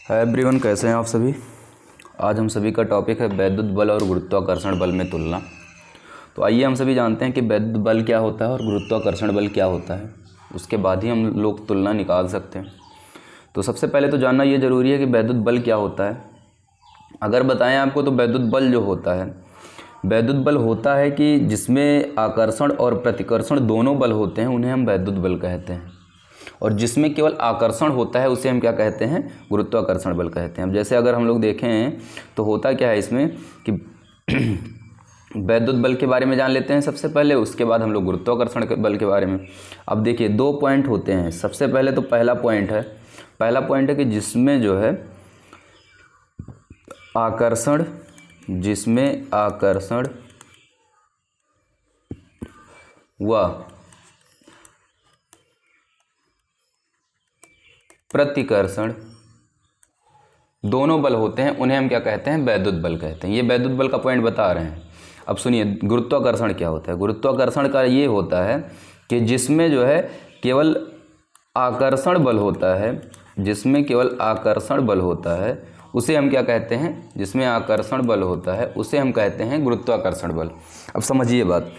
है एवरीवन, कैसे हैं आप सभी। आज हम सभी का टॉपिक है वैद्युत बल और गुरुत्वाकर्षण बल में तुलना। तो आइए हम सभी जानते हैं कि वैद्युत बल क्या होता है और गुरुत्वाकर्षण बल क्या होता है, उसके बाद ही हम लोग तुलना निकाल सकते हैं। तो सबसे पहले तो जानना ये ज़रूरी है कि वैद्युत बल क्या होता है। अगर बताएं आपको तो वैद्युत बल जो होता है, वैद्युत बल होता है कि जिसमें आकर्षण और प्रतिकर्षण दोनों बल होते हैं, उन्हें हम वैद्युत बल कहते हैं। और जिसमें केवल आकर्षण होता है उसे हम क्या कहते हैं, गुरुत्वाकर्षण बल कहते हैं। अब जैसे अगर हम लोग देखें तो होता क्या है इसमें कि वैद्युत बल के बारे में जान लेते हैं सबसे पहले, उसके बाद हम लोग गुरुत्वाकर्षण बल के बारे में। अब देखिए 2 पॉइंट होते हैं। सबसे पहले तो पहला पॉइंट है कि जिसमें जो है आकर्षण, जिसमें आकर्षण व प्रतिकर्षण दोनों बल होते हैं, उन्हें हम क्या कहते हैं, वैद्युत बल कहते हैं। ये वैद्युत बल का पॉइंट बता रहे हैं। अब सुनिए गुरुत्वाकर्षण क्या होता है। गुरुत्वाकर्षण का ये होता है कि जिसमें जो है केवल आकर्षण बल होता है, जिसमें केवल आकर्षण बल होता है उसे हम क्या कहते हैं, जिसमें आकर्षण बल होता है उसे हम कहते हैं गुरुत्वाकर्षण बल। अब समझिए बात,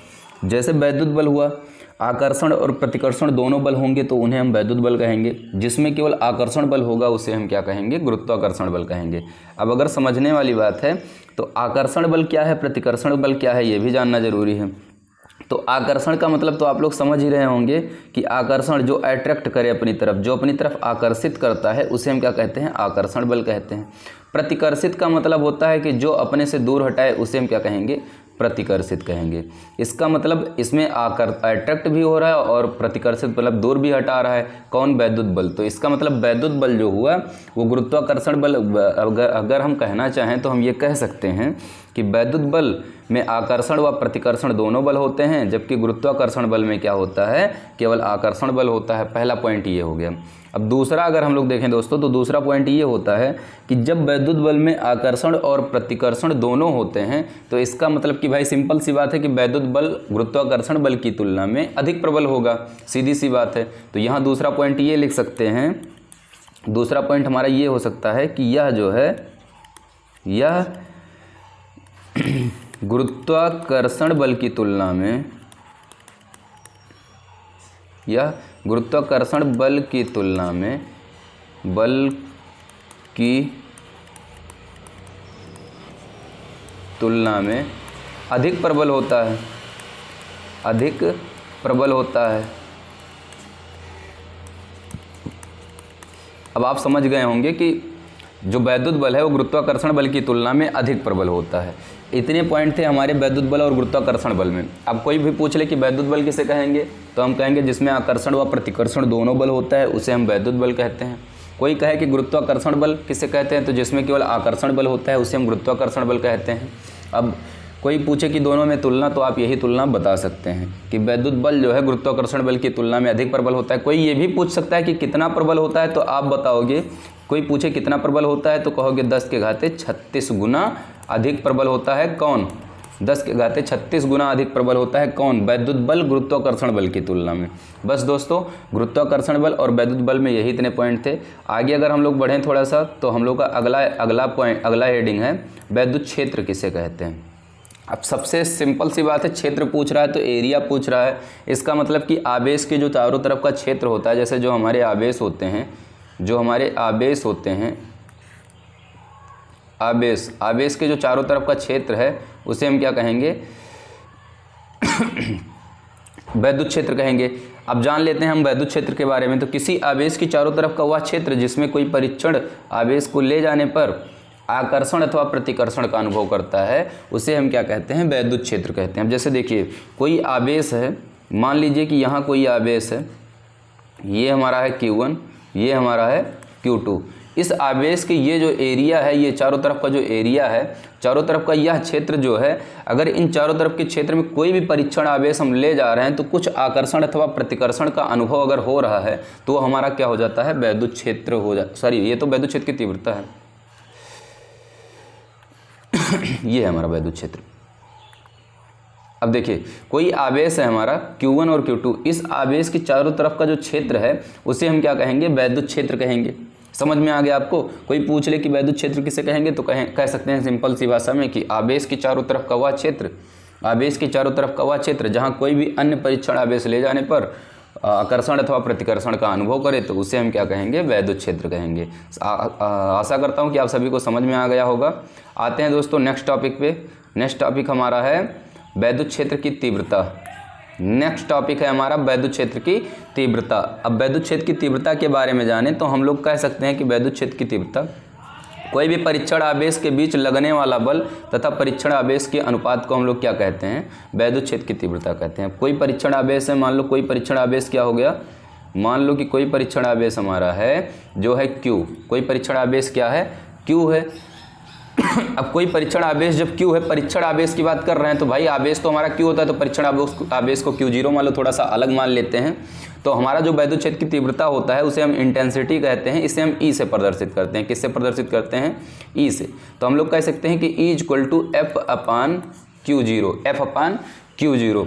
जैसे वैद्युत बल हुआ, आकर्षण और प्रतिकर्षण दोनों बल होंगे तो उन्हें हम वैद्युत बल कहेंगे। जिसमें केवल आकर्षण बल होगा उसे हम क्या कहेंगे, गुरुत्वाकर्षण बल कहेंगे। अब अगर समझने वाली बात है तो आकर्षण बल क्या है, प्रतिकर्षण बल क्या है, ये भी जानना जरूरी है। तो आकर्षण का मतलब तो आप लोग समझ ही रहे होंगे कि आकर्षण जो अट्रैक्ट करे अपनी तरफ, जो अपनी तरफ आकर्षित करता है उसे हम क्या कहते हैं, आकर्षण बल कहते हैं। प्रतिकर्षित का मतलब होता है कि जो अपने से दूर हटाए उसे हम क्या कहेंगे, प्रतिकर्षित कहेंगे। इसका मतलब इसमें अट्रैक्ट भी हो रहा है और प्रतिकर्षित मतलब दूर भी हटा रहा है। कौन, वैद्युत बल। तो इसका मतलब वैद्युत बल जो हुआ वो गुरुत्वाकर्षण बल। अगर हम कहना चाहें तो हम ये कह सकते हैं कि वैद्युत बल में आकर्षण व प्रतिकर्षण दोनों बल होते हैं, जबकि गुरुत्वाकर्षण बल में क्या होता है, केवल आकर्षण बल होता है। पहला पॉइंट ये हो गया। अब दूसरा अगर हम लोग देखें दोस्तों, तो दूसरा पॉइंट ये होता है कि जब वैद्युत बल में आकर्षण और प्रतिकर्षण दोनों होते हैं तो इसका मतलब कि भाई सिंपल सी बात है कि वैद्युत बल गुरुत्वाकर्षण बल की तुलना में अधिक प्रबल होगा, सीधी सी बात है। तो यहाँ दूसरा पॉइंट ये लिख सकते हैं, दूसरा पॉइंट हमारा ये हो सकता है कि यह जो है, यह गुरुत्वाकर्षण बल की तुलना में, यह गुरुत्वाकर्षण बल की तुलना में, बल की तुलना में अधिक प्रबल होता है, अधिक प्रबल होता है। अब आप समझ गए होंगे कि जो वैद्युत बल है वो गुरुत्वाकर्षण बल की तुलना में अधिक प्रबल होता है। इतने पॉइंट थे हमारे वैद्युत बल और गुरुत्वाकर्षण बल में। अब कोई भी पूछ ले कि वैद्युत बल किसे कहेंगे, तो हम कहेंगे जिसमें आकर्षण व प्रतिकर्षण दोनों बल होता है उसे हम वैद्युत बल कहते हैं। कोई कहे कि गुरुत्वाकर्षण बल किसे कहते हैं, तो जिसमें केवल आकर्षण बल होता है उसे हम गुरुत्वाकर्षण बल कहते हैं। अब कोई पूछे कि दोनों में तुलना, तो आप यही तुलना बता सकते हैं कि वैद्युत बल जो है गुरुत्वाकर्षण बल की तुलना में अधिक प्रबल होता है। कोई ये भी पूछ सकता है कि कितना प्रबल होता है, तो आप बताओगे, कोई पूछे कितना प्रबल होता है तो कहोगे 10⁻36 गुना अधिक प्रबल होता है। कौन, 10⁻36 गुना अधिक प्रबल होता है। कौन, वैद्युत बल गुरुत्वाकर्षण बल की तुलना में। बस दोस्तों, गुरुत्वाकर्षण बल और वैद्युत बल में यही इतने पॉइंट थे। आगे अगर हम लोग बढ़ें थोड़ा सा, तो हम लोग का अगला हेडिंग है वैद्युत क्षेत्र किसे कहते हैं। अब सबसे सिंपल सी बात है, क्षेत्र पूछ रहा है तो एरिया पूछ रहा है। इसका मतलब कि आवेश के जो चारों तरफ का क्षेत्र होता है, जैसे जो हमारे आवेश होते हैं, जो हमारे आवेश होते हैं, आवेश के जो चारों तरफ का क्षेत्र है उसे हम क्या कहेंगे, वैद्युत क्षेत्र कहेंगे। अब जान लेते हैं हम वैद्युत क्षेत्र के बारे में। तो किसी आवेश की चारों तरफ का वह क्षेत्र जिसमें कोई परीक्षण आवेश को ले जाने पर आकर्षण अथवा प्रतिकर्षण का अनुभव करता है उसे हम क्या कहते हैं, वैद्युत क्षेत्र कहते हैं। अब जैसे देखिए कोई आवेश है, मान लीजिए कि यहाँ कोई आवेश है, ये हमारा है Q1, ये हमारा है Q2। इस आवेश के ये जो एरिया है, ये चारों तरफ का जो एरिया है, चारों तरफ का यह क्षेत्र जो है, अगर इन चारों तरफ के क्षेत्र में कोई भी परीक्षण आवेश हम ले जा रहे हैं तो कुछ आकर्षण अथवा प्रतिकर्षण का अनुभव अगर हो रहा है तो वो हमारा क्या हो जाता है, वैद्युत क्षेत्र हो ये तो वैद्युत क्षेत्र की तीव्रता है। ये है हमारा वैद्युत क्षेत्र। अब देखिए कोई आवेश है हमारा Q1 और Q2, इस आवेश के चारों तरफ का जो क्षेत्र है उसे हम क्या कहेंगे, वैद्युत क्षेत्र कहेंगे। समझ में आ गया आपको? कोई पूछ ले कि वैद्युत क्षेत्र किसे कहेंगे तो कह सकते हैं सिंपल सी भाषा में कि आवेश के चारों तरफ का वह क्षेत्र, आवेश के चारों तरफ का वह क्षेत्र जहाँ कोई भी अन्य परीक्षण आवेश ले जाने पर आकर्षण अथवा प्रतिकर्षण का अनुभव करे तो उसे हम क्या कहेंगे? वैद्युत क्षेत्र कहेंगे। आशा करता हूँ कि आप सभी को समझ में आ गया होगा। आते हैं दोस्तों नेक्स्ट टॉपिक पे। नेक्स्ट टॉपिक हमारा है वैद्युत क्षेत्र की तीव्रता। नेक्स्ट टॉपिक है हमारा वैद्युत क्षेत्र की तीव्रता। अब वैद्युत क्षेत्र की तीव्रता के बारे में जानें तो हम लोग कह सकते हैं कि वैद्युत क्षेत्र की तीव्रता कोई भी परीक्षण आवेश के बीच लगने वाला बल तथा परीक्षण आवेश के अनुपात को हम लोग क्या कहते हैं? वैद्युत क्षेत्र की तीव्रता कहते हैं। कोई परीक्षण आवेश है, मान लो कोई परीक्षण आवेश क्या हो गया, मान लो कि कोई परीक्षण आवेश हमारा है जो है Q। कोई परीक्षण आवेश क्या है? Q है। अब कोई परीक्षण आवेश जब Q है, परीक्षण आवेश की बात कर रहे हैं तो भाई आवेश तो हमारा Q होता है, तो परीक्षण आवेश को Q0 मान लो, थोड़ा सा अलग मान लेते हैं। तो हमारा जो वैद्युत क्षेत्र की तीव्रता होता है उसे हम इंटेंसिटी कहते हैं। इसे हम E से प्रदर्शित करते हैं। किससे प्रदर्शित करते हैं? E से। तो हम लोग कह सकते हैं कि E = F/Q0, F/Q0।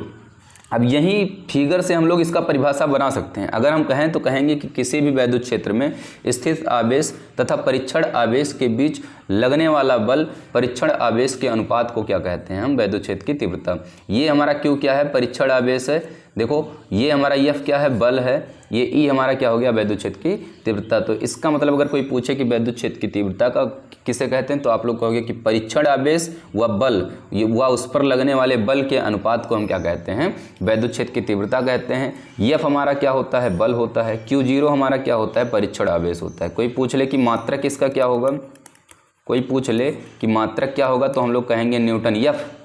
अब यही फिगर से हम लोग इसका परिभाषा बना सकते हैं। अगर हम कहें तो कहेंगे कि किसी भी वैद्युत क्षेत्र में स्थित आवेश तथा परीक्षण आवेश के बीच लगने वाला बल परीक्षण आवेश के अनुपात को क्या कहते हैं? हम वैद्युत क्षेत्र की तीव्रता। ये हमारा Q क्या है? परीक्षण आवेश है। देखो ये हमारा F क्या है? बल है। ये E हमारा क्या हो गया? वैद्युत क्षेत्र की तीव्रता। तो इसका मतलब अगर कोई पूछे कि वैद्युत क्षेत्र की तीव्रता का किसे कहते हैं तो आप लोग कहोगे कि परीक्षण आवेश व बल, व उस पर लगने वाले बल के अनुपात को हम क्या कहते हैं? वैद्युत क्षेत्र की तीव्रता कहते हैं। F हमारा क्या होता है? बल होता है। Q0 हमारा क्या होता है? परीक्षण आवेश होता है। कोई पूछ ले कि मात्रक इसका क्या होगा, कोई पूछ ले कि मात्रक क्या होगा तो हम लोग कहेंगे न्यूटन।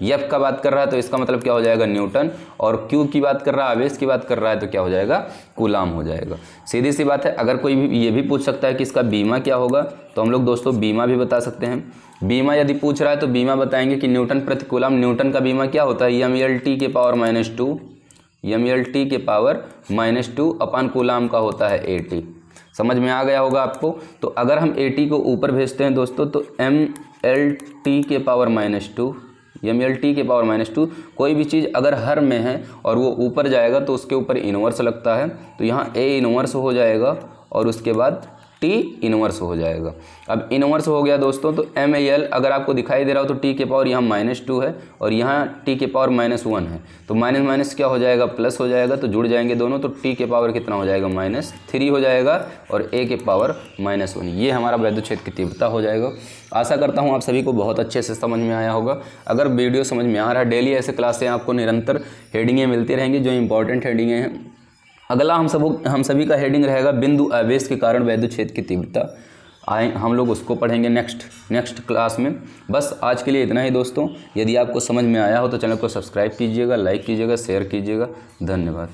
F का बात कर रहा है तो इसका मतलब क्या हो जाएगा? न्यूटन। और Q की बात कर रहा है, आवेश की बात कर रहा है तो क्या हो जाएगा? कूलाम हो जाएगा। सीधी सी बात है। अगर कोई भी ये भी पूछ सकता है कि इसका बीमा क्या होगा तो हम लोग दोस्तों बीमा भी बता सकते हैं। बीमा यदि पूछ रहा है तो बीमा बताएंगे कि न्यूटन प्रति कूलाम। न्यूटन का बीमा क्या होता है? mLT के पावर -2, mLT के पावर -2 अपन कूलाम का होता है 80। समझ में आ गया होगा आपको? तो अगर हम 80 को ऊपर भेजते हैं दोस्तों तो mLT के पावर -2, mLT के पावर -2। कोई भी चीज़ अगर हर में है और वो ऊपर जाएगा तो उसके ऊपर इनवर्स लगता है। तो यहाँ A इनवर्स हो जाएगा और उसके बाद T इनवर्स हो जाएगा। अब इनवर्स हो गया दोस्तों तो ML अगर आपको दिखाई दे रहा हो तो T के पावर यहाँ -2 है और यहाँ T के पावर -1 है। तो माइनस माइनस क्या हो जाएगा? प्लस हो जाएगा। तो जुड़ जाएंगे दोनों तो T के पावर कितना हो जाएगा? -3 हो जाएगा और A के पावर -1। ये हमारा वैद्युत क्षेत्र की तीव्रता हो जाएगा। आशा करता हूँ आप सभी को बहुत अच्छे से समझ में आया होगा। अगर वीडियो समझ में आ रहा है, डेली ऐसे क्लासें आपको निरंतर हेडिंगें मिलती रहेंगी जो इंपॉर्टेंट हेडिंगें हैं। अगला हम सभी का हेडिंग रहेगा बिंदु आवेश के कारण वैद्युत क्षेत्र की तीव्रता। हम लोग उसको पढ़ेंगे नेक्स्ट क्लास में। बस आज के लिए इतना ही दोस्तों। यदि आपको समझ में आया हो तो चैनल को सब्सक्राइब कीजिएगा, लाइक कीजिएगा, शेयर कीजिएगा। धन्यवाद।